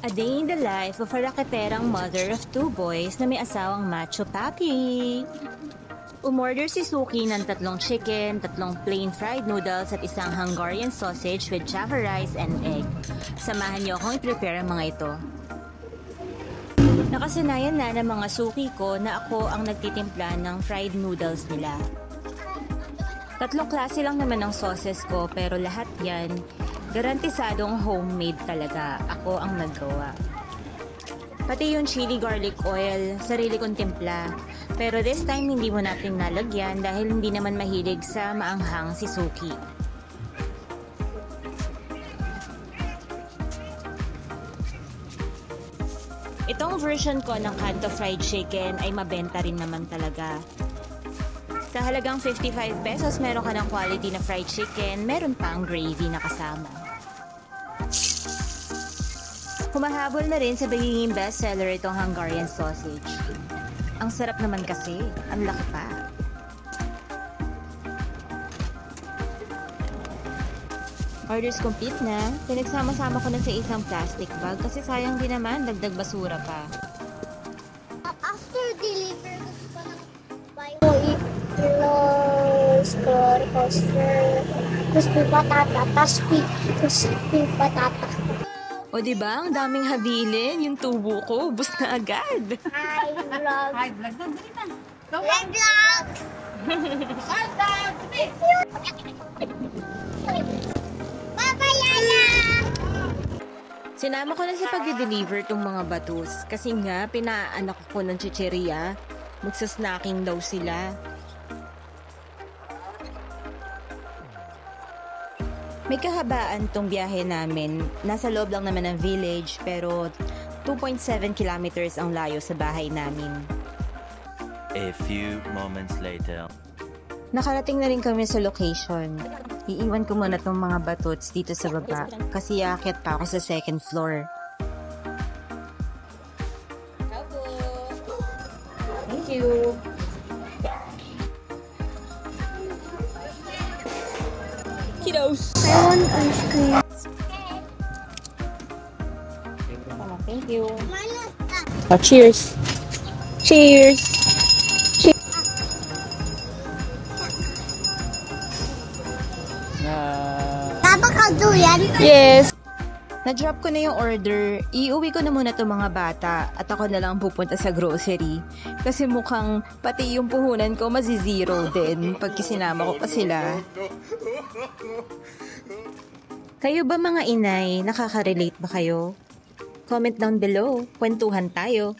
A day in the life of a raketerang mother of 2 boys na may asawang macho papi. Umorder si Suki ng 3 chicken, 3 plain fried noodles at isang Hungarian sausage with java rice and egg. Samahan niyo akong i-prepare ang mga ito. Nakasanayan na ng mga suki ko na ako ang nagtitimpla ng fried noodles nila. 3 klase lang naman ang sauces ko pero lahat yan garantisadong homemade talaga. Ako ang naggawa. Pati yung chili garlic oil, sarili kong timpla. Pero this time hindi mo natin nalagyan dahil hindi naman mahilig sa maanghang si Suki. Itong version ko ng Kanto Fried Chicken ay mabenta rin naman talaga. Sa halagang 55 pesos, meron ka ng quality na fried chicken, meron pa ang gravy na kasama. Humahabol na rin sa pagiging bestseller itong Hungarian sausage. Ang sarap naman kasi, ang laki pa. Orders complete na. Pinagsama-sama ko na sa isang plastic bag kasi sayang din naman, dagdag basura pa. After deliver, gusto ko lang buy mo itlog, coaster, crispy patata, crispy patata. O diba, ang daming habilin, yung tubo ko, ubos na agad. Hi, vlog. Hi, vlog na. Dali na. Go. Vlog, vlog. Baba, Yaya. Sinama ko na sa pag-deliver tong mga batus kasi nga pinaanak ko ng chicheria. Magsasnacking daw sila. May kahabaan tong biyahe namin. Nasa loob lang naman ng village pero 2.7 kilometers ang layo sa bahay namin. A few moments later. Nakarating na rin kami sa location. Iiwan ko muna tong mga batuts dito sa baba kasi aakyat pa ako sa second floor. Thank you. Kiddos. I want ice cream. Thank you. Oh, cheers. Cheers. Baba ka duyan. Yes. Na-drop ko na yung order. Iuwi ko na muna itong mga bata at ako na lang pupunta sa grocery. Kasi mukhang pati yung puhunan ko mazizero din pag sinama ko pa sila. Kayo ba mga inay, nakaka-relate ba kayo? Comment down below. Kwentuhan tayo.